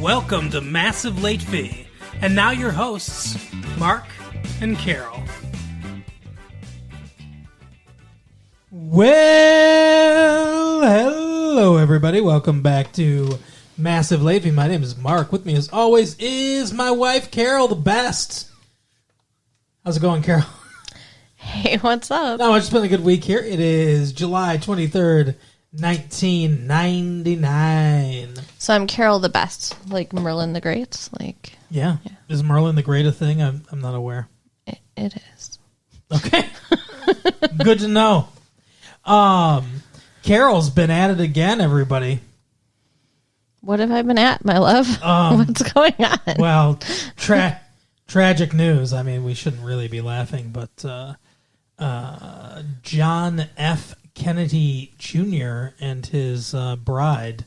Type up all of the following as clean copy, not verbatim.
Welcome to Massive Late Fee. And now your hosts, Mark and Carol. Well, hello everybody. Welcome back to Massive Late Fee. My name is Mark. With me as always is my wife, Carol, the best. How's it going, Carol? Hey, what's up? No, it's been a good week here. It is July 23rd, 1999. So I'm Carol the Best, like Merlin the Great. Yeah. Is Merlin the Great a thing? I'm not aware. It is. Okay. Good to know. Carol's been at it again, everybody. What have I been at, my love? What's going on? Well, tragic news. I mean, we shouldn't really be laughing, but John F. Kennedy Jr. and his bride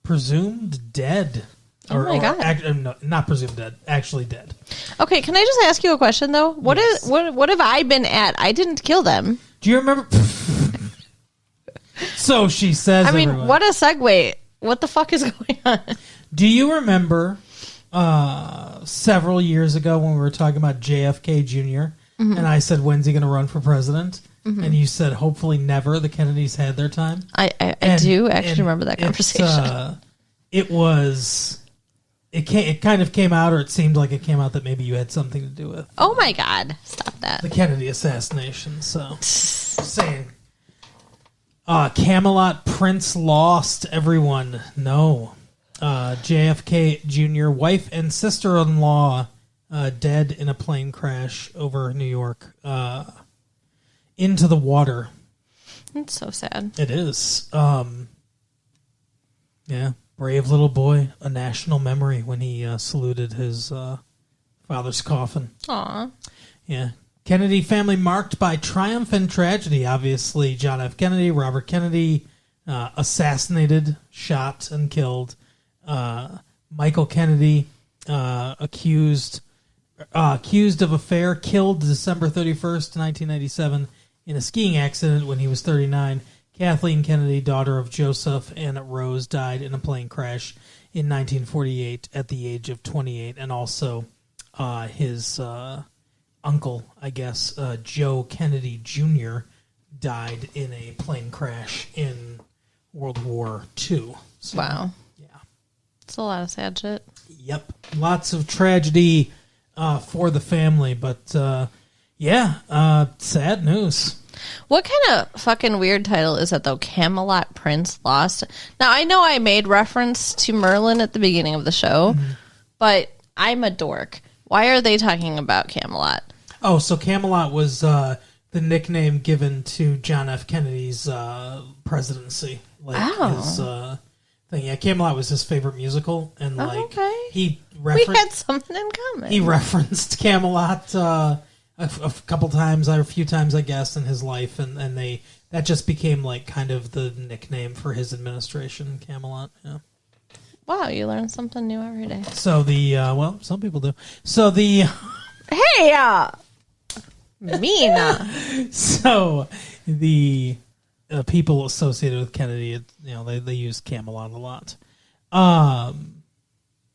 presumed dead. Oh my God. No, not presumed dead, actually dead. Okay, can I just ask you a question, though? What have I been at? I didn't kill them. Do you remember? So she says. I mean, everyone. what a segue. What the fuck is going on? Do you remember several years ago when we were talking about JFK Jr., and I said, when's he going to run for president? And you said, hopefully never. The Kennedys had their time. I do actually remember that conversation. It kind of came out, or it seemed like it came out that maybe you had something to do with. Oh my God. Stop that. The Kennedy assassination. So, saying. Camelot Prince lost, everyone. No. JFK Jr., wife and sister-in-law dead in a plane crash over New York into the water. It's so sad. It is. Yeah. Brave little boy. A national memory when he saluted his father's coffin. Aw. Yeah. Kennedy family marked by triumph and tragedy. Obviously, John F. Kennedy, Robert Kennedy, assassinated, shot, and killed. Michael Kennedy, accused of affair, killed December 31st, 1997, in a skiing accident when he was 39. Kathleen Kennedy, daughter of Joseph and Rose, died in a plane crash in 1948 at the age of 28, and also his uncle, I guess, Joe Kennedy Jr., died in a plane crash in World War II. So, wow. Yeah. It's a lot of sad shit. Yep. Lots of tragedy for the family, but sad news. What kind of fucking weird title is that, though? Camelot Prince lost? Now, I know I made reference to Merlin at the beginning of the show, but I'm a dork. Why are they talking about Camelot? Oh, so Camelot was the nickname given to John F. Kennedy's presidency. His thing. Yeah, Camelot was his favorite musical, and we had something in common. He referenced Camelot a few times, I guess, in his life, and that just became like kind of the nickname for his administration, Camelot. Yeah. Wow, you learn something new every day. So some people do. So the mean. So the people associated with Kennedy, they use Camelot a lot.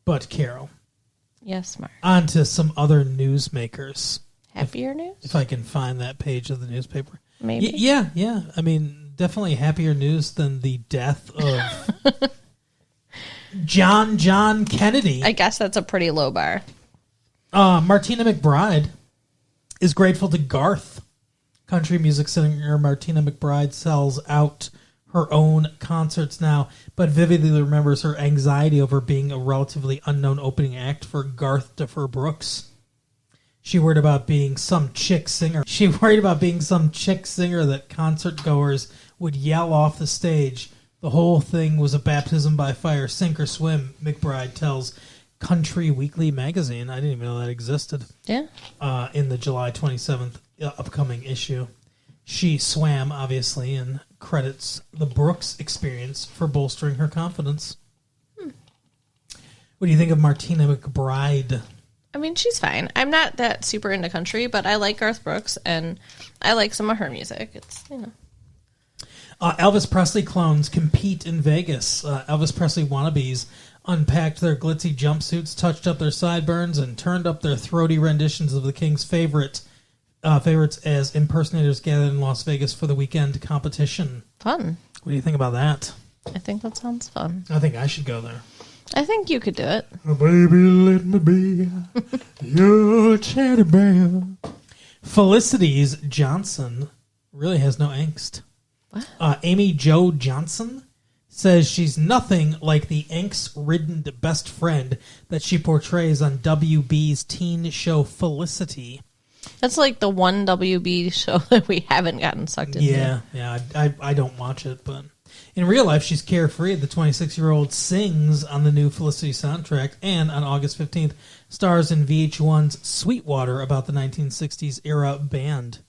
But Carol. Yes, Mark. On to some other newsmakers. Happier news? If I can find that page of the newspaper. Maybe. Yeah. I mean, definitely happier news than the death of John Kennedy. I guess that's a pretty low bar. Martina McBride is grateful to Garth. Country music singer Martina McBride sells out her own concerts now, but vividly remembers her anxiety over being a relatively unknown opening act for Garth Defer Brooks. She worried about being some chick singer. That concert goers would yell off the stage. The whole thing was a baptism by fire, sink or swim, McBride tells Country Weekly magazine. I didn't even know that existed. Yeah. In the July 27th upcoming issue. She swam, obviously, and credits the Brooks experience for bolstering her confidence. What do you think of Martina McBride? I mean, she's fine. I'm not that super into country, but I like Garth Brooks, and I like some of her music. It's, Elvis Presley clones compete in Vegas. Elvis Presley wannabes unpacked their glitzy jumpsuits, touched up their sideburns, and turned up their throaty renditions of the King's favorites as impersonators gathered in Las Vegas for the weekend competition. Fun. What do you think about that? I think that sounds fun. I think I should go there. I think you could do it. Oh, baby, let me be your teddy bear. Felicity's Johnson really has no angst. What? Amy Jo Johnson says she's nothing like the angst-ridden best friend that she portrays on WB's teen show Felicity. That's like the one WB show that we haven't gotten sucked into. Yeah, I don't watch it, but in real life, she's carefree. The 26-year-old sings on the new Felicity soundtrack, and on August 15th, stars in VH1's Sweetwater about the 1960s era band.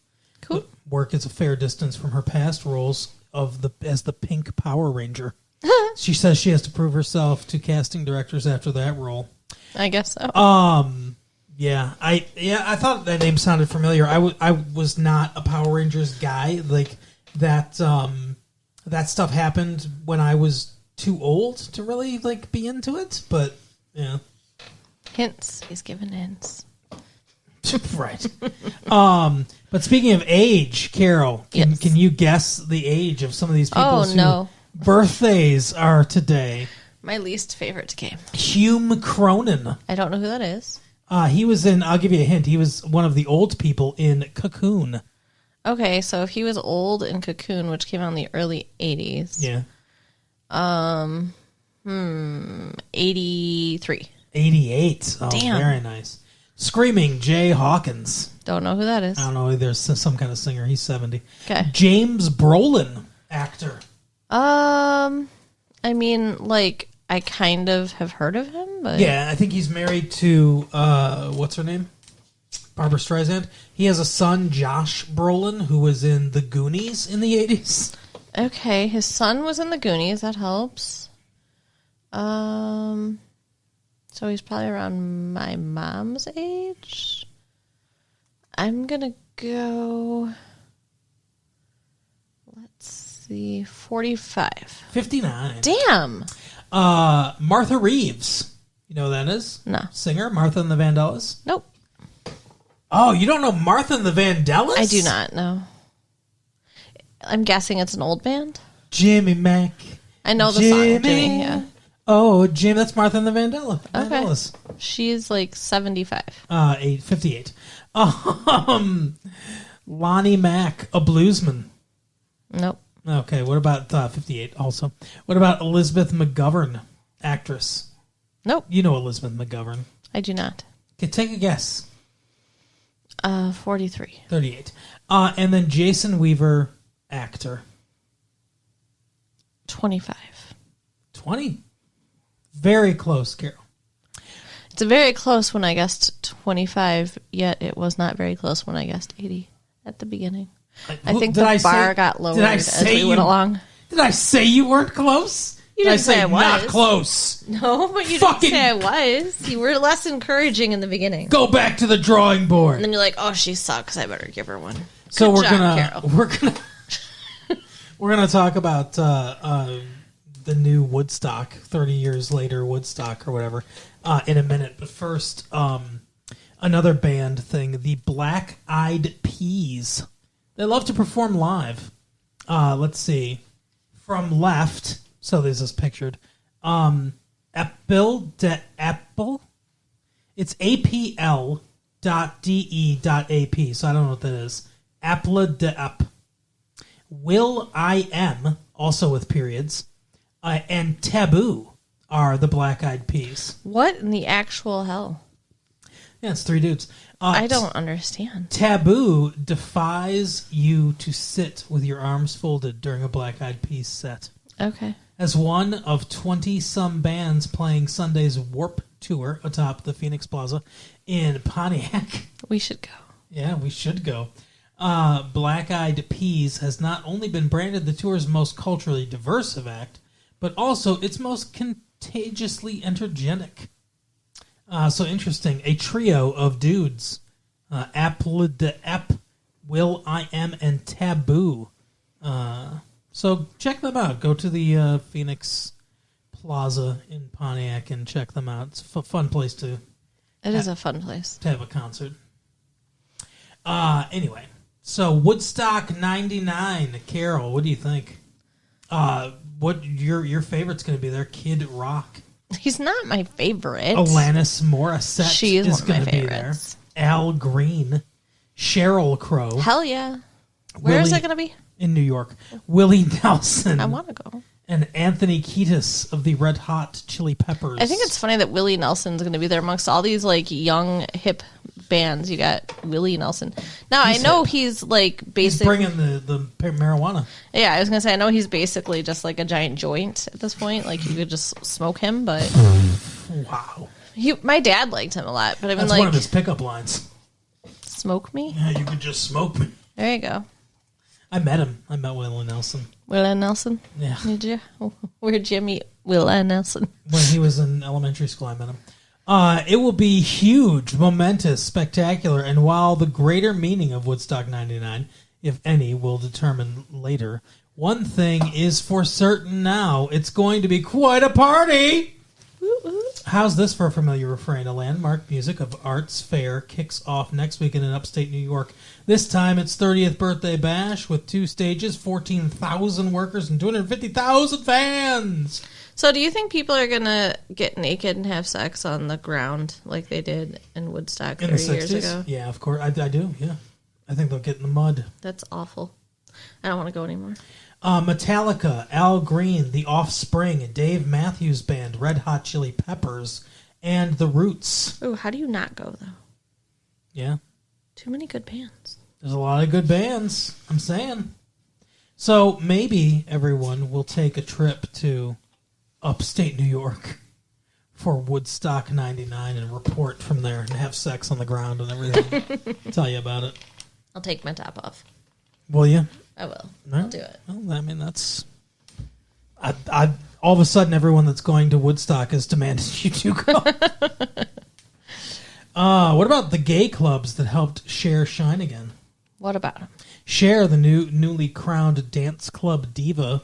Cool. Work is a fair distance from her past roles as the Pink Power Ranger. She says she has to prove herself to casting directors after that role. I guess so. I thought that name sounded familiar. I was not a Power Rangers guy. Like that stuff happened when I was too old to really like be into it. But yeah, Hints. He's giving hints. right. But speaking of age, Carol, Yes. can you guess the age of some of these people whose birthdays are today? My least favorite game. Hume Cronin. I don't know who that is. He was in, I'll give you a hint, he was one of the old people in Cocoon. Okay, so if he was old in Cocoon, which came out in the early 80s. Yeah. 83. 88. Oh, Damn. very nice. Screaming Jay Hawkins. Don't know who that is. I don't know, there's some kind of singer. He's 70. Okay. James Brolin, actor. I mean, like, I kind of have heard of him, but... Yeah, I think he's married to, what's her name? Barbara Streisand. He has a son, Josh Brolin, who was in The Goonies in the 80s. Okay, his son was in the Goonies. That helps. So he's probably around my mom's age. I'm gonna go... Let's see, 45. 59. Damn! Martha Reeves. You know who that is? No. Singer, Martha and the Vandellas. Nope. Oh, you don't know Martha and the Vandellas? I do not know. I'm guessing it's an old band. Jimmy Mac. I know the song, Jimmy, yeah. Oh, Jim, that's Martha and the Vandellas. She's like 75. 58. Lonnie Mack, a bluesman. Nope. Okay, what about 58 also? What about Elizabeth McGovern, actress? Nope. You know Elizabeth McGovern. I do not. Okay, take a guess. 43. 38. And then Jason Weaver, actor. 25. 20. Very close, Carol. It's very close when I guessed 25, yet it was not very close when I guessed 80 at the beginning. I think the bar got lowered as we went along. Did I say you weren't close? You didn't say I was. Not close. No, but you didn't say I was. You were less encouraging in the beginning. Go back to the drawing board. And then you're like, "Oh, she sucks. I better give her one." So Good job, we're gonna talk about the new Woodstock, 30 years later Woodstock or whatever, in a minute. But first, another band thing: the Black Eyed Peas. They love to perform live. Let's see, from left. So this is pictured. Apple. It's apl.de.ap. So I don't know what that is. Apple de app. Will I Am, also with periods, and Taboo are the Black Eyed Peas. What in the actual hell? Yeah, it's three dudes. I don't understand. Taboo defies you to sit with your arms folded during a Black Eyed Peas set. Okay. As one of 20-some bands playing Sunday's Warp Tour atop the Phoenix Plaza in Pontiac. We should go. Yeah, we should go. Black Eyed Peas has not only been branded the tour's most culturally diverse act, but also its most contagiously energetic. So interesting. A trio of dudes. Apple de Ep, Will I Am, and Taboo. So check them out. Go to the Phoenix Plaza in Pontiac and check them out. It's a fun place to It is a fun place. have a concert. Anyway, so Woodstock 99, Carol, what do you think? What your favorite's going to be there? Kid Rock. He's not my favorite. Alanis Morissette She is one of my going to be there. favorites. Al Green, Sheryl Crow. Hell yeah. Where is Willie- it going to be? In New York. Willie Nelson. I want to go. And Anthony Kiedis of the Red Hot Chili Peppers. I think it's funny that Willie Nelson's going to be there amongst all these like young hip bands. You got Willie Nelson. Now I know he's like he's basically bringing the marijuana. Yeah, I was going to say I know he's basically just like a giant joint at this point. Like you could just smoke him, but Wow. my dad liked him a lot. But I mean, That's like one of his pickup lines. smoke me. Yeah, you could just smoke me. There you go, I met him. I met Willie Nelson. Willie Nelson. Yeah. Did you? Where'd you meet Willie Nelson? When he was in elementary school, I met him. It will be huge, momentous, spectacular, and while the greater meaning of Woodstock 99, if any, will determine later, one thing is for certain now. It's going to be quite a party! How's this for a familiar refrain? A landmark music of arts fair kicks off next weekend in upstate New York. This time it's 30th birthday bash with 2 stages, 14,000 workers, and 250,000 fans. So, do you think people are gonna get naked and have sex on the ground like they did in Woodstock In the 30 years 60s? ago? Yeah, of course. I do, yeah. I think they'll get in the mud. That's awful. I don't want to go anymore. Metallica, Al Green, The Offspring, Dave Matthews Band, Red Hot Chili Peppers, and The Roots. Ooh, how do you not go though? Yeah, Too many good bands. there's a lot of good bands, I'm saying. So maybe everyone will take a trip to upstate New York for Woodstock 99 and report from there and have sex on the ground and everything. Tell you about it. I'll take my top off. Will you? I will. No? I'll do it. Well, I mean, that's... I all of a sudden, everyone that's going to Woodstock has demanded you to go. What about the gay clubs that helped Cher shine again? What about them? Cher, the newly crowned dance club diva,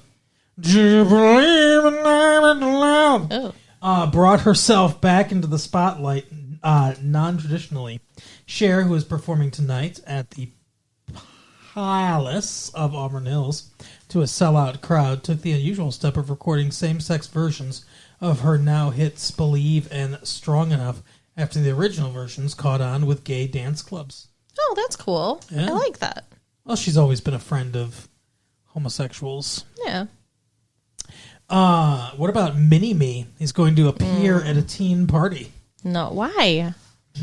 do you believe in love? Oh. Brought herself back into the spotlight non-traditionally. Cher, who is performing tonight at the Palace of Auburn Hills to a sellout crowd, took the unusual step of recording same-sex versions of her now hits Believe and Strong Enough after the original versions caught on with gay dance clubs. Oh, that's cool. Yeah. I like that. Well, she's always been a friend of homosexuals. Yeah. What about Mini-Me? He's going to appear at a teen party. No, why?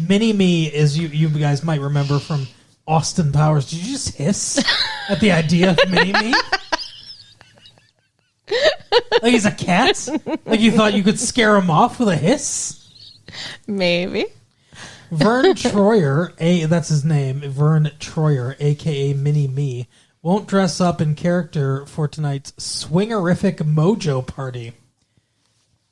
Mini-Me, as you guys might remember from Austin Powers. Did you just hiss at the idea of Mini-Me? Like he's a cat? Like you thought you could scare him off with a hiss? Maybe. Vern Troyer, that's his name, Vern Troyer, a.k.a. Mini-Me, won't dress up in character for tonight's swingerific mojo party.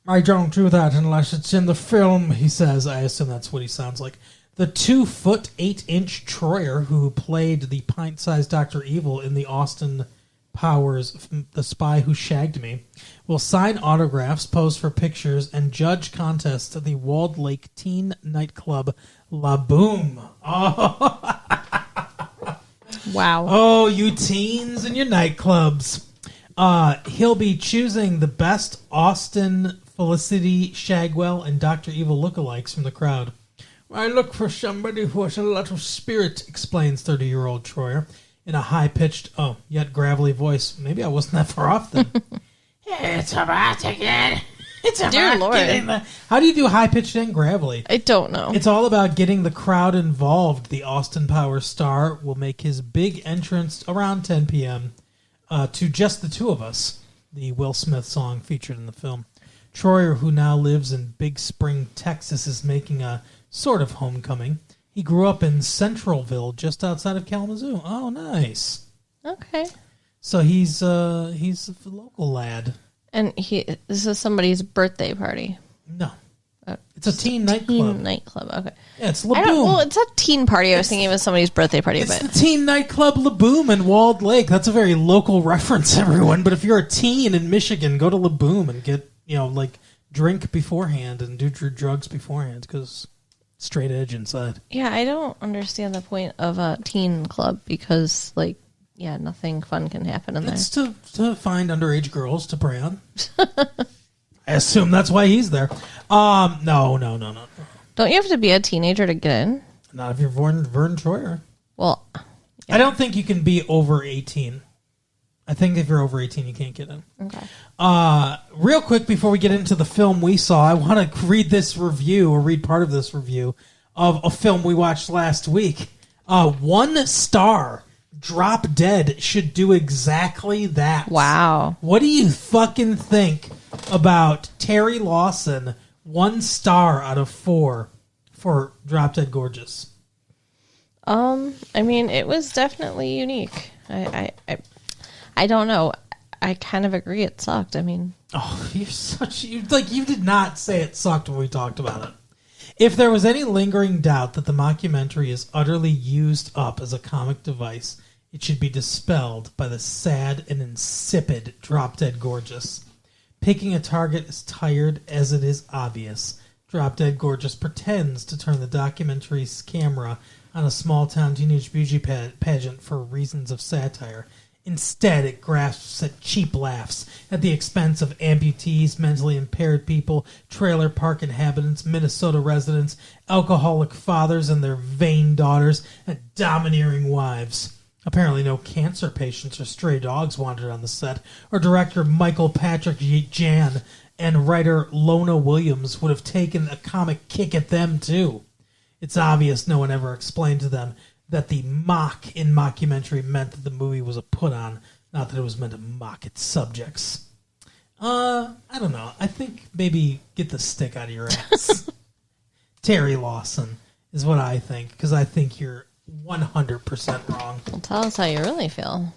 I don't do that unless it's in the film, he says. I assume that's what he sounds like. The 2-foot, 8-inch Troyer, who played the pint-sized Dr. Evil in the Austin Powers, The Spy Who Shagged Me, will sign autographs, pose for pictures, and judge contests at the Walled Lake teen nightclub La Boom. Oh, Wow. oh, you teens and your nightclubs. He'll be choosing the best Austin, Felicity Shagwell, and Dr. Evil lookalikes from the crowd. I look for somebody who has a lot of spirit, explains 30-year-old Troyer in a high-pitched, yet gravelly voice. Maybe I wasn't that far off then. It's about to get... It's about Dear Lord. getting the... How do you do high-pitched and gravelly? I don't know. It's all about getting the crowd involved. The Austin Powers star will make his big entrance around 10 p.m. To Just the Two of Us, the Will Smith song featured in the film. Troyer, who now lives in Big Spring, Texas, is making a sort of homecoming. He grew up in Centralville, just outside of Kalamazoo. Oh, nice. Okay. So he's a local lad. And this is somebody's birthday party. No. It's a teen nightclub. Teen nightclub. Okay. Yeah, it's I La don't, Boom. well, it's a teen party. I was thinking it was somebody's birthday party, It's but the teen nightclub La Boom in Walled Lake. That's a very local reference, everyone. But if you're a teen in Michigan, go to La Boom and get like drink beforehand and do drugs beforehand because straight edge inside. Yeah, I don't understand the point of a teen club because, like, yeah, nothing fun can happen in there. It's to find underage girls to prey on. I assume that's why he's there. No. Don't you have to be a teenager to get in? Not if you're Vern Troyer. Well, yeah. I don't think you can be over 18. I think if you're over 18, you can't get in. Okay. Real quick, before we get into the film we saw, I want to read this review, or read part of this review, of a film we watched last week. 1 star. Drop Dead should do exactly that. Wow. What do you fucking think about Terry Lawson? 1 star out of 4 for Drop Dead Gorgeous. I mean, it was definitely unique. I don't know. I kind of agree it sucked. I mean, you did not say it sucked when we talked about it. If there was any lingering doubt that the mockumentary is utterly used up as a comic device, it should be dispelled by the sad and insipid Drop Dead Gorgeous. Picking a target as tired as it is obvious, Drop Dead Gorgeous pretends to turn the documentary's camera on a small-town teenage beauty pageant for reasons of satire. Instead, it grasps at cheap laughs at the expense of amputees, mentally impaired people, trailer park inhabitants, Minnesota residents, alcoholic fathers and their vain daughters, and domineering wives. Apparently no cancer patients or stray dogs wandered on the set, or director Michael Patrick Jan and writer Lona Williams would have taken a comic kick at them too. It's obvious no one ever explained to them that the mock in mockumentary meant that the movie was a put-on, not that it was meant to mock its subjects. I don't know. I think maybe get the stick out of your ass. Terry Lawson is what I think, because I think you're 100% wrong. well, tell us how you really feel.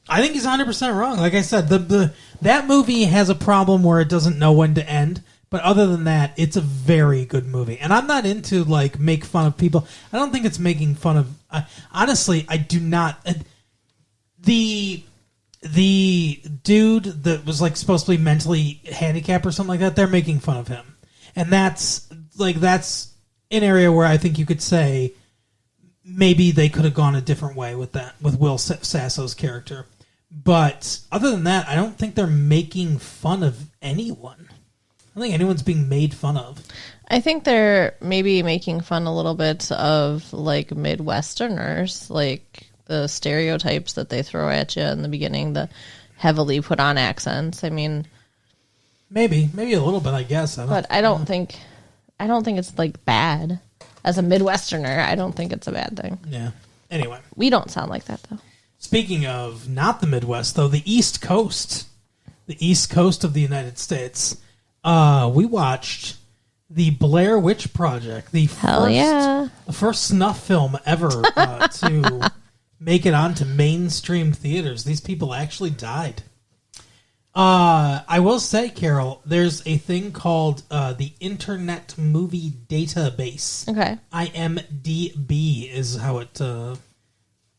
I think he's 100% wrong. Like I said, that movie has a problem where it doesn't know when to end. But other than that, it's a very good movie. And I'm not into, like, make fun of people. I don't think it's making fun of... honestly, I do not... The dude that was, like, supposed to be mentally handicapped or something like that, they're making fun of him. And that's an area where I think you could say maybe they could have gone a different way with that, with Will Sasso's character. But other than that, I don't think they're making fun of anyone. I don't think anyone's being made fun of. I think they're maybe making fun a little bit of, like, Midwesterners, like the stereotypes that they throw at you in the beginning, the heavily put on accents. I mean, maybe a little bit, I guess. But I don't think it's, like, bad. As a Midwesterner, I don't think it's a bad thing. Yeah. Anyway, we don't sound like that though. Speaking of not the Midwest, though, the East Coast of the United States. We watched the Blair Witch Project, the first snuff film ever to make it onto mainstream theaters. These people actually died. I will say, Carol, there's a thing called the Internet Movie Database. Okay. IMDb is how it,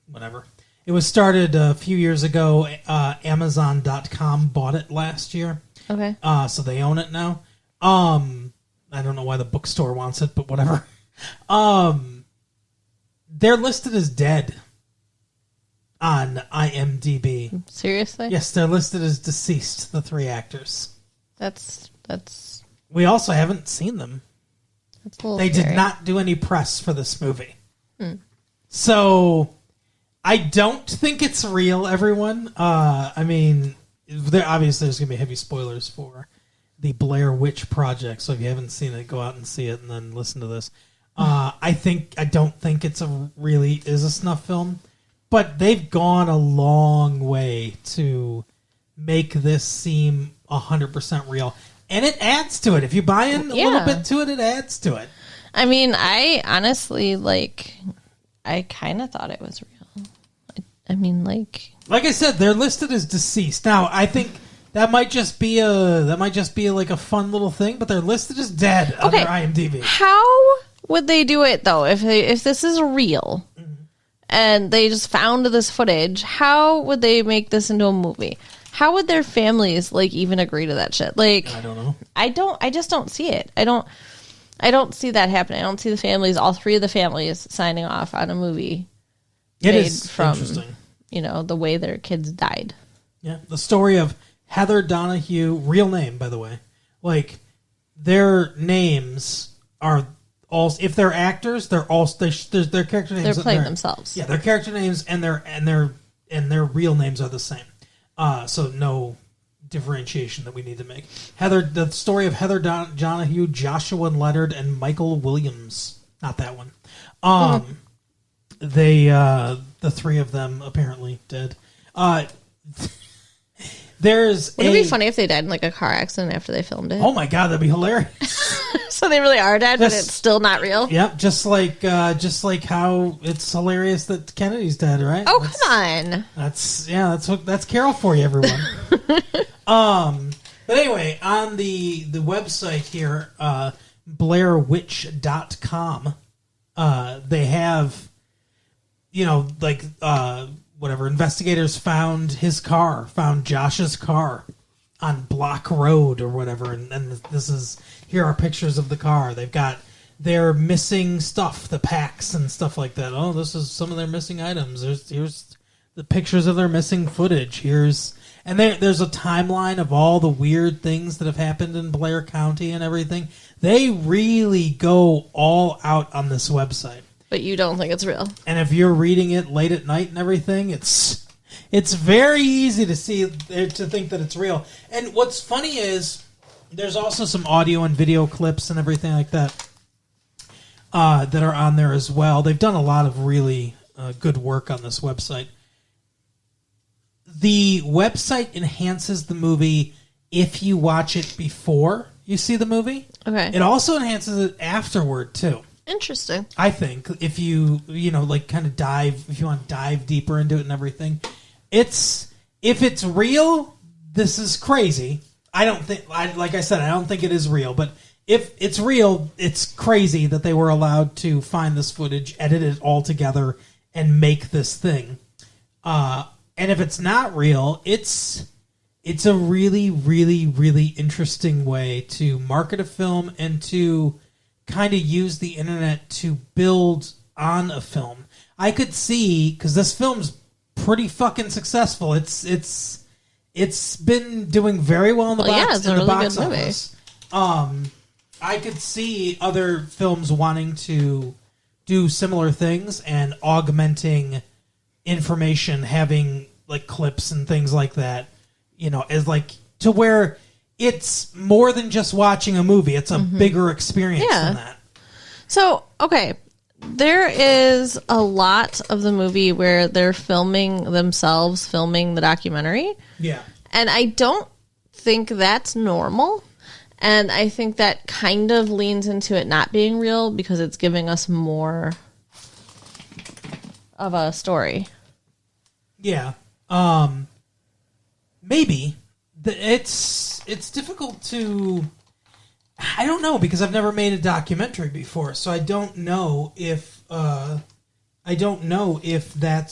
whatever. It was started a few years ago. Amazon.com bought it last year. Okay. So they own it now. I don't know why the bookstore wants it, but whatever. They're listed as dead on IMDb. Seriously? Yes, they're listed as deceased, the 3 actors. That's We also haven't seen them. That's a little They scary. did not do any press for this movie. So I don't think it's real, everyone. I mean, obviously there's going to be heavy spoilers for the Blair Witch Project, so if you haven't seen it, go out and see it and then listen to this. I don't think it's is a snuff film, but they've gone a long way to make this seem 100% real. And it adds to it. If you buy in a little bit to it, it adds to it. I mean, I honestly, I kind of thought it was real. I mean, like I said, they're listed as deceased. Now, I think that might just be like a fun little thing, but they're listed as dead on their IMDb. How would they do it though? If this is real and they just found this footage, how would they make this into a movie? How would their families like even agree to that shit? Like, I don't know. I just don't see it. I don't see that happening. I don't see the families, all three of the families, signing off on a movie. It is from, interesting. The way their kids died. Yeah, the story of Heather Donahue, real name, by the way. Like, their names are all, if they're actors, they're all their character names. They're playing themselves. Yeah, their character names and their real names are the same. So no differentiation that we need to make. The story of Heather Donahue, Joshua Leonard, and Michael Williams. Not that one. They, the three of them apparently dead. Wouldn't it be funny if they died in like a car accident after they filmed it? Oh my god, that'd be hilarious. So they really are dead, but it's still not real. Yep, just like how it's hilarious that Kennedy's dead, right? Oh, come on. That's Carol for you, everyone. But anyway, on the website here, BlairWitch.com, they have, whatever, investigators found Josh's car on Block Road or whatever, and here are pictures of the car. They've got their missing stuff, the packs and stuff like that. Oh, this is some of their missing items. Here's the pictures of their missing footage. There's a timeline of all the weird things that have happened in Blair County and everything. They really go all out on this website. But you don't think it's real. And if you're reading it late at night and everything, it's very easy to think that it's real. And what's funny is there's also some audio and video clips and everything like that that are on there as well. They've done a lot of really good work on this website. The website enhances the movie if you watch it before you see the movie. Okay. It also enhances it afterward, too. Interesting. I think if you kind of if you want to dive deeper into it and everything, if it's real, this is crazy. I don't think, like I said, I don't think it is real, but if it's real, it's crazy that they were allowed to find this footage, edit it all together, and make this thing. And if it's not real, it's a really, really, really interesting way to market a film and to kind of use the internet to build on a film. I could see, because this film's pretty fucking successful. It's been doing very well in the box office. I could see other films wanting to do similar things and augmenting information, having like clips and things like that, as like to where it's more than just watching a movie. It's a bigger experience than that. So, okay, there is a lot of the movie where they're filming the documentary. Yeah. And I don't think that's normal. And I think that kind of leans into it not being real because it's giving us more of a story. Yeah. Maybe. It's difficult to... I don't know, because I've never made a documentary before, so I don't know if that's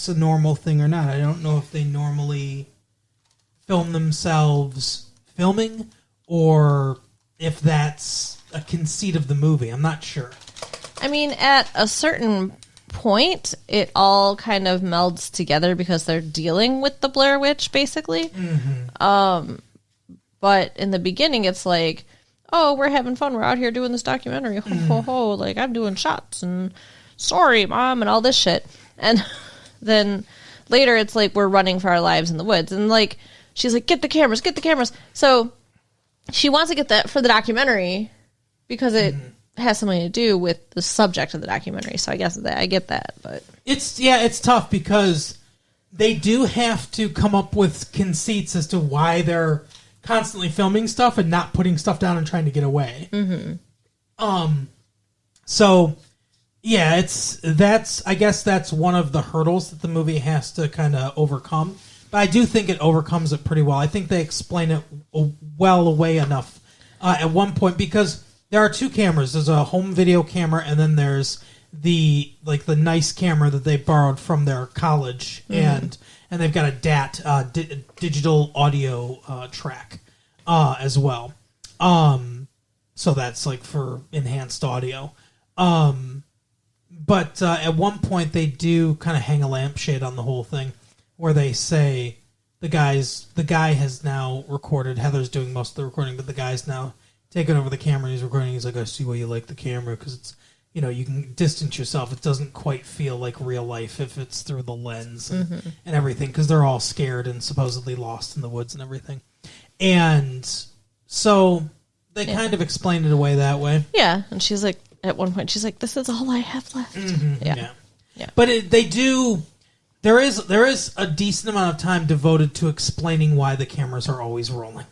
a normal thing or not. I don't know if they normally film themselves filming or if that's a conceit of the movie. I'm not sure. I mean, at a certain point, it all kind of melds together because they're dealing with the Blair Witch, basically. Mm-hmm. But in the beginning, it's like, oh, we're having fun. We're out here doing this documentary. Ho, ho, ho. Like, I'm doing shots and sorry, Mom, and all this shit. And then later, it's like we're running for our lives in the woods. And, like, she's like, get the cameras, get the cameras. So she wants to get that for the documentary because it has something to do with the subject of the documentary. So I guess I get that. But it's tough because they do have to come up with conceits as to why they're constantly filming stuff and not putting stuff down and trying to get away. Mm-hmm. So yeah, I guess that's one of the hurdles that the movie has to kind of overcome. But I do think it overcomes it pretty well. I think they explain it well away enough at one point because there are two cameras. There's a home video camera and then there's the nice camera that they borrowed from their college, and they've got a digital audio track as well. So that's like for enhanced audio. But at one point they do kind of hang a lampshade on the whole thing, where they say the guy has now recorded. Heather's doing most of the recording, but the guy's now taking over the camera and he's recording. He's like, I see why you like the camera, because it's, you can distance yourself. It doesn't quite feel like real life if it's through the lens and everything, because they're all scared and supposedly lost in the woods and everything. And so they kind of explained it away that way. Yeah, and she's like, at one point, she's like, this is all I have left. Yeah. But they do... There is a decent amount of time devoted to explaining why the cameras are always rolling.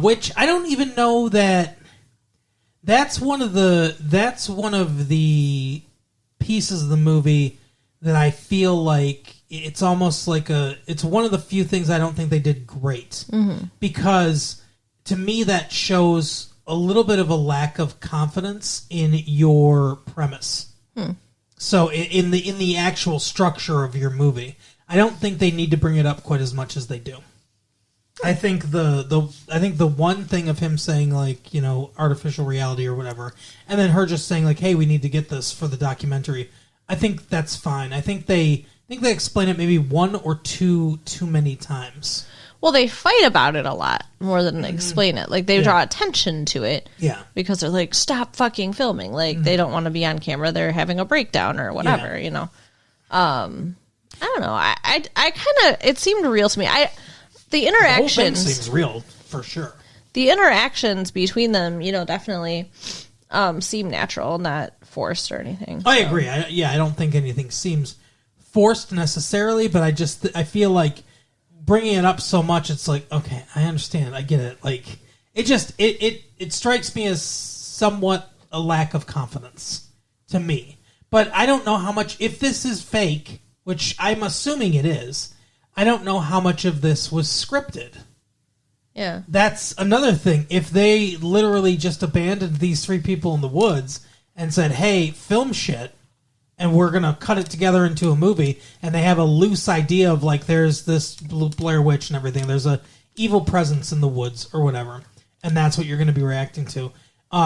Which I don't even know that... That's one of the pieces of the movie that I feel like it's almost like it's one of the few things I don't think they did great. Because to me that shows a little bit of a lack of confidence in your premise. So in the actual structure of your movie, I don't think they need to bring it up quite as much as they do. I think the one thing of him saying, like, artificial reality or whatever, and then her just saying, like, hey, we need to get this for the documentary, I think that's fine. I think they explain it maybe one or two too many times. Well, they fight about it a lot more than explain it. Like, they draw attention to it. Yeah. Because they're like, stop fucking filming. Like, they don't want to be on camera. They're having a breakdown or whatever, I don't know. I kind of, it seemed real to me. The interactions... The whole thing seems real, for sure. The interactions between them, definitely seem natural, not forced or anything. I agree. I don't think anything seems forced necessarily, but I feel like bringing it up so much, it's like, okay, I understand, I get it. Like, it strikes me as somewhat a lack of confidence to me. But I don't know how much, if this is fake, which I'm assuming it is, I don't know how much of this was scripted. Yeah. That's another thing. If they literally just abandoned these three people in the woods and said, hey, film shit, and we're going to cut it together into a movie, and they have a loose idea of, like, there's this Blair Witch and everything, there's a evil presence in the woods or whatever, and that's what you're going to be reacting to.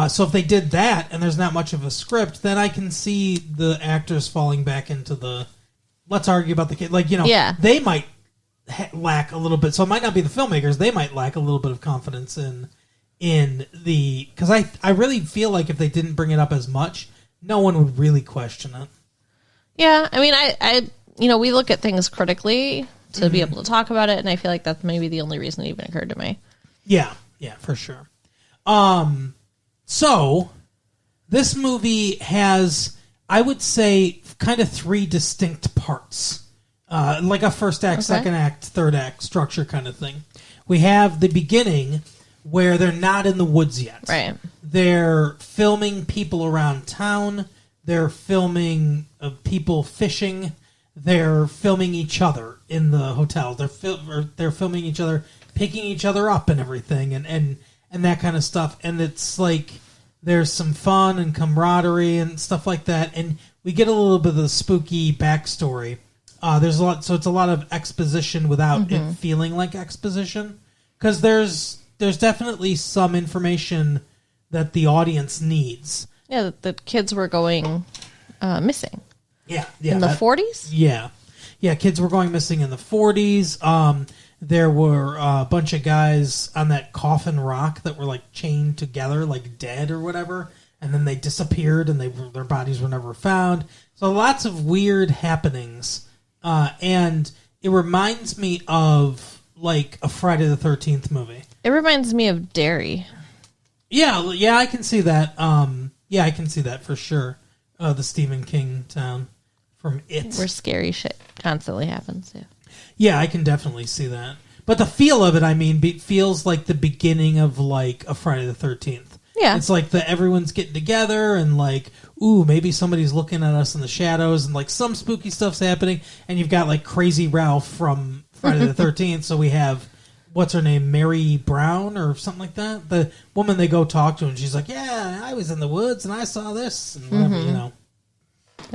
So if they did that, and there's not much of a script, then I can see the actors falling back into the, let's argue about the kid. Like, they might lack a little bit, so it might not be the filmmakers, they might lack a little bit of confidence in the, because I really feel like if they didn't bring it up as much, no one would really question it. Yeah, I mean, I we look at things critically to be able to talk about it, and I feel like that's maybe the only reason it even occurred to me. Yeah, for sure. So, this movie has, I would say, kind of three distinct parts. Like a first act, second act, third act structure kind of thing. We have the beginning, where they're not in the woods yet. Right. They're filming people around town. They're filming people fishing. They're filming each other in the hotel. They're filming each other, picking each other up and everything, and that kind of stuff. And it's like there's some fun and camaraderie and stuff like that. And we get a little bit of the spooky backstory. There's a lot, so it's a lot of exposition without it feeling like exposition, because there's definitely some information that the audience needs. Yeah, the kids were going missing. Yeah. In the 40s? Yeah, kids were going missing in the 40s. There were a bunch of guys on that coffin rock that were, like, chained together, like dead or whatever, and then they disappeared and their bodies were never found. So lots of weird happenings. And it reminds me of, like, a Friday the 13th movie. It reminds me of Derry. Yeah, I can see that. I can see that for sure. The Stephen King town from It. Where scary shit constantly happens, yeah. Yeah, I can definitely see that. But the feel of it, I mean, feels like the beginning of, like, a Friday the 13th. Yeah. It's like everyone's getting together and, like, ooh, maybe somebody's looking at us in the shadows and, like, some spooky stuff's happening. And you've got, like, Crazy Ralph from Friday the 13th. So we have, what's her name, Mary Brown or something like that? The woman they go talk to, and she's like, yeah, I was in the woods and I saw this and whatever,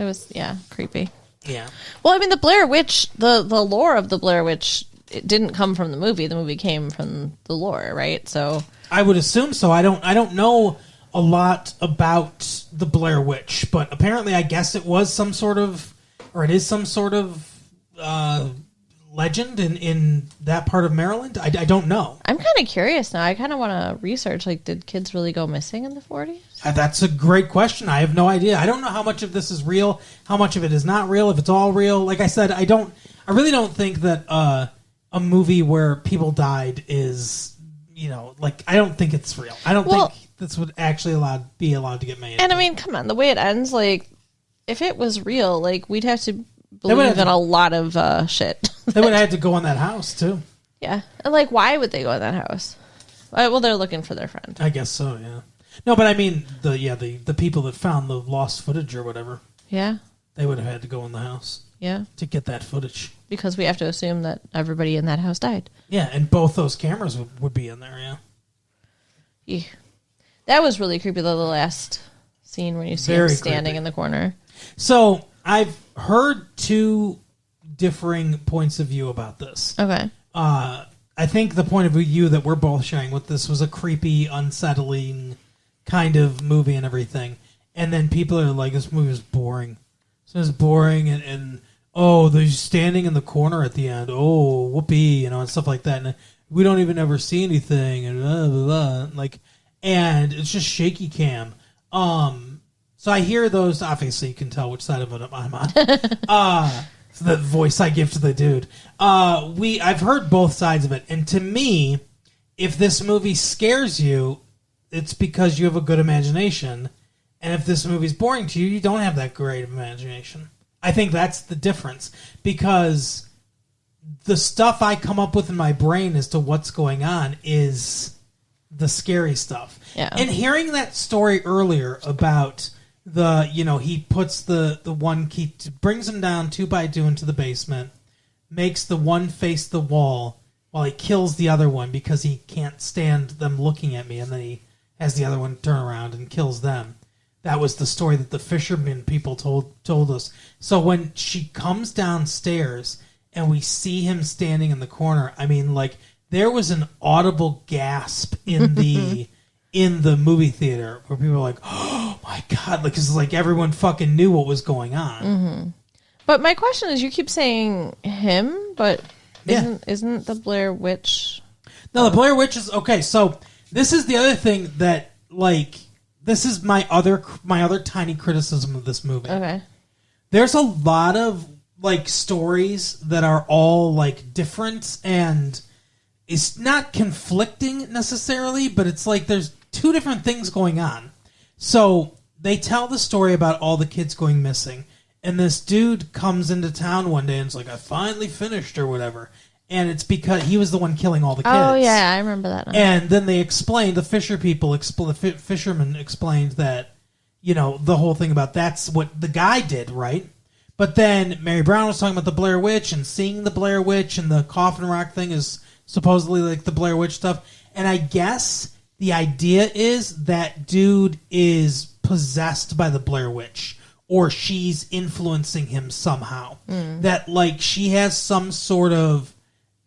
It was, creepy. Yeah. Well, I mean, the Blair Witch, the lore of the Blair Witch, it didn't come from the movie. The movie came from the lore, right? So I would assume so. I don't know a lot about the Blair Witch, but apparently I guess it was some sort of, or it is some sort of legend in that part of Maryland. I don't know. I'm kind of curious now. I kind of want to research, like, did kids really go missing in the 40s? That's a great question. I have no idea. I don't know how much of this is real, how much of it is not real, if it's all real. Like I said, I really don't think that a movie where people died is, I don't think it's real. I don't think this would actually be allowed to get made. And I mean, come on, the way it ends, like, if it was real, like, we'd have to believe in a lot of shit. They would have had to go in that house, too. Yeah. And, like, why would they go in that house? Well, they're looking for their friend. I guess so, yeah. No, but I mean, the people that found the lost footage or whatever. Yeah. They would have had to go in the house. Yeah. To get that footage. Because we have to assume that everybody in that house died. Yeah, and both those cameras would be in there, yeah. Yeah. That was really creepy, though, the last scene when you see him standing in the corner. So, I've heard two differing points of view about this. Okay. I think the point of view that we're both sharing with this was a creepy, unsettling kind of movie and everything. And then people are like, this movie is boring. This is boring, and they're standing in the corner at the end. Oh, whoopee, and stuff like that. And we don't even ever see anything, and blah, blah, blah. And it's just shaky cam. So I hear those. Obviously, you can tell which side of it I'm on. The voice I give to the dude. I've heard both sides of it, and to me, if this movie scares you, it's because you have a good imagination, and if this movie's boring to you, you don't have that great of imagination. I think that's the difference, because the stuff I come up with in my brain as to what's going on is the scary stuff. Yeah. And hearing that story earlier about he puts the one key, brings him down 2 by 2 into the basement, makes the one face the wall while he kills the other one because he can't stand them looking at me, and then he has the other one turn around and kills them. That was the story that the fishermen people told us. So when she comes downstairs and we see him standing in the corner, I mean, like, there was an audible gasp in the in the movie theater where people were like, "Oh my god!" Because like everyone fucking knew what was going on. Mm-hmm. But my question is, you keep saying him, but isn't the Blair Witch? No, the Blair Witch is okay. So this is the other thing that, like, this is my other tiny criticism of this movie. Okay, there's a lot of like stories that are all like different, and it's not conflicting necessarily, but it's like there's 2 different things going on. So they tell the story about all the kids going missing, and this dude comes into town one day and is like, I finally finished or whatever. And it's because he was the one killing all the kids. Oh, yeah, I remember that. And then they explained, the fishermen explained that, the whole thing about that's what the guy did, right? But then Mary Brown was talking about the Blair Witch and seeing the Blair Witch, and the coffin rock thing is supposedly like the Blair Witch stuff. And I guess the idea is that dude is possessed by the Blair Witch, or she's influencing him somehow. That, like, she has some sort of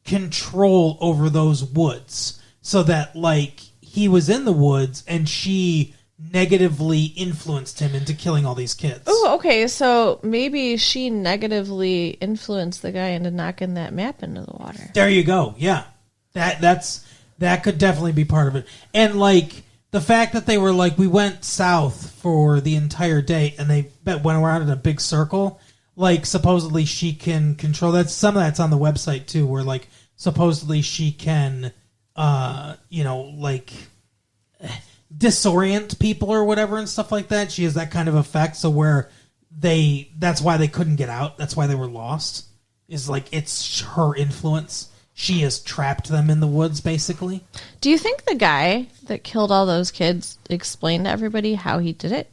control over those woods, so that, like, he was in the woods and she negatively influenced him into killing all these kids. Oh, okay, so maybe she negatively influenced the guy into knocking that map into the water. There you go. Yeah. That could definitely be part of it. And, like, the fact that they were like, we went south for the entire day and they went around in a big circle, like, supposedly she can control that. Some of that's on the website too, where, like, supposedly she can like disorient people or whatever and stuff like that. She has that kind of effect. So where that's why they couldn't get out. That's why they were lost. Is like, it's her influence. She has trapped them in the woods, basically. Do you think the guy that killed all those kids explained to everybody how he did it?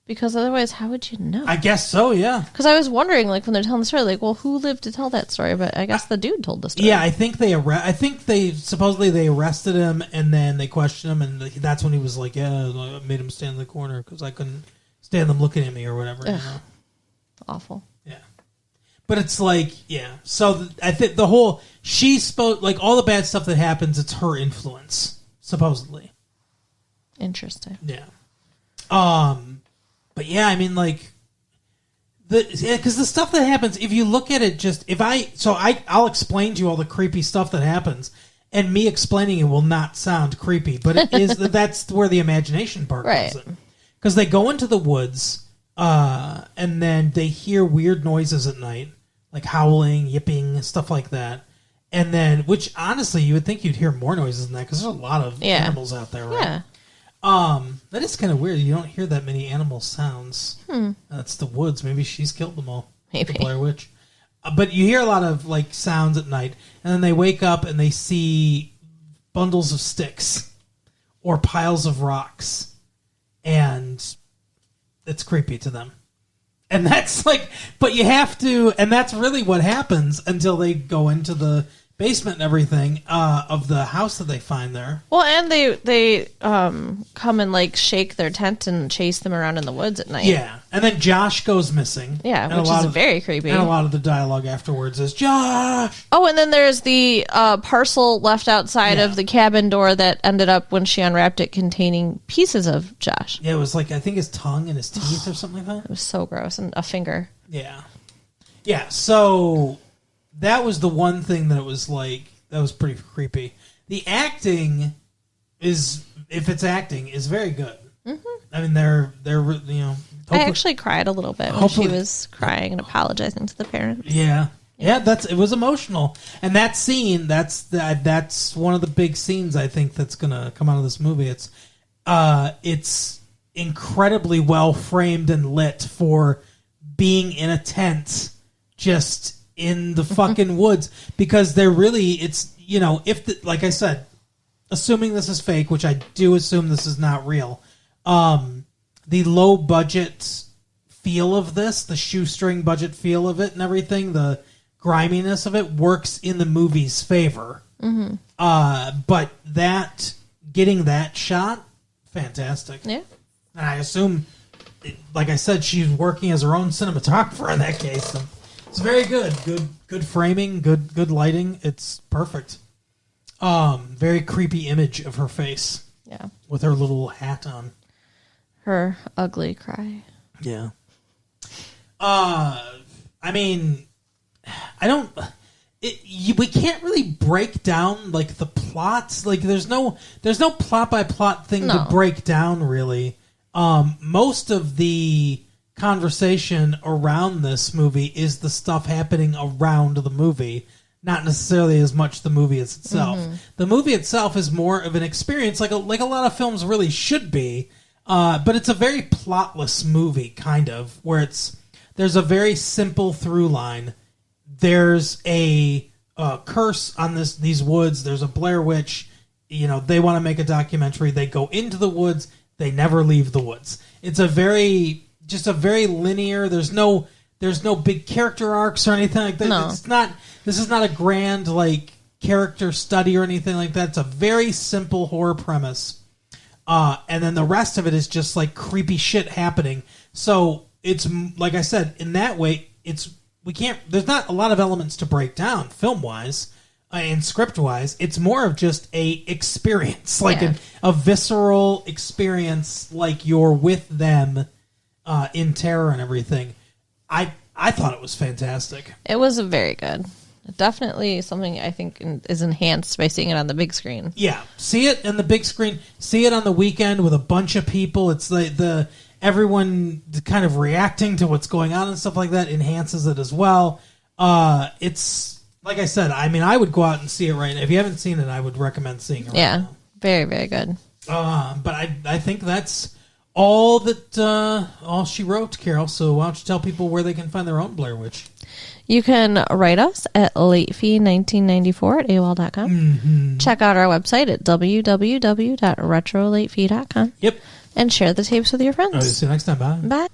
Because otherwise, how would you know? I guess so, yeah. Because I was wondering, like, when they're telling the story, like, well, who lived to tell that story? But I guess the dude told the story. Yeah, I think they supposedly they arrested him and then they questioned him, and that's when he was like, yeah, I made him stand in the corner because I couldn't stand them looking at me or whatever. You know? Awful. Yeah. But it's like, yeah. So I think she's supposed, like, all the bad stuff that happens, it's her influence, supposedly. Interesting. Yeah. But yeah, I mean, like, because the stuff that happens, if you look at it, I'll explain to you all the creepy stuff that happens, and me explaining it will not sound creepy, but it is. That's where the imagination part comes in. Because they go into the woods, and then they hear weird noises at night, like howling, yipping, stuff like that. And then, which honestly, you would think you'd hear more noises than that, because there's a lot of animals out there, right? Yeah. That is kind of weird. You don't hear that many animal sounds. That's the woods. Maybe she's killed them all. Maybe. The Blair Witch. But you hear a lot of like sounds at night, and then they wake up and they see bundles of sticks or piles of rocks, and it's creepy to them. And that's like, but you have to, and that's really what happens until they go into the basement and everything of the house that they find there. Well, and they come and like shake their tent and chase them around in the woods at night. Yeah, and then Josh goes missing. Yeah, which is very creepy. And a lot of the dialogue afterwards is Josh. Oh, and then there's the parcel left outside of the cabin door that ended up when she unwrapped it containing pieces of Josh. Yeah, it was like, I think his tongue and his teeth or something like that. It was so gross, and a finger. Yeah, yeah. So that was the one thing that was like, that was pretty creepy. The acting is, if it's acting, is very good. Mm-hmm. I mean, they're you know. I actually cried a little bit when she was crying and apologizing to the parents. Yeah, it was emotional, and that scene, that's one of the big scenes I think that's gonna come out of this movie. It's incredibly well framed and lit for being in a tent, just in the fucking woods, because they're really, it's, you know, like I said, assuming this is fake, which I do assume this is not real, the low budget feel of this, the shoestring budget feel of it and everything, the griminess of it works in the movie's favor. Mm-hmm. But getting that shot, fantastic. Yeah. And I assume, like I said, she's working as her own cinematographer in that case. So it's very good. Good framing, good lighting. It's perfect. Very creepy image of her face. Yeah. With her little hat on. Her ugly cry. Yeah. I mean, we can't really break down like the plots. Like there's no plot by plot thing to break down really. Most of the conversation around this movie is the stuff happening around the movie, not necessarily as much the movie as itself. Mm-hmm. The movie itself is more of an experience, like a lot of films really should be, but it's a very plotless movie, kind of, where there's a very simple through line. There's a curse on these woods. There's a Blair Witch. You know, they want to make a documentary. They go into the woods. They never leave the woods. It's a very linear. There's no big character arcs or anything like that. No. This is not a grand like character study or anything like that. It's a very simple horror premise. And then the rest of it is just like creepy shit happening. So it's, like I said, in that way, there's not a lot of elements to break down film-wise and script-wise. It's more of just a experience, like a visceral experience, like you're with them in terror and everything. I thought it was fantastic. It was very good. Definitely something I think is enhanced by seeing it on the big screen. Yeah, see it on the big screen. See it on the weekend with a bunch of people. It's like everyone kind of reacting to what's going on and stuff like that enhances it as well. It's like I said. I mean, I would go out and see it right now. If you haven't seen it, I would recommend seeing it. Right now. Very, very good. But I think that's all she wrote, Carol. So why don't you tell people where they can find their own Blair Witch? You can write us at latefee1994 at AOL.com. Mm-hmm. Check out our website at www.retrolatefee.com. Yep. And share the tapes with your friends. See you next time. Bye. Bye.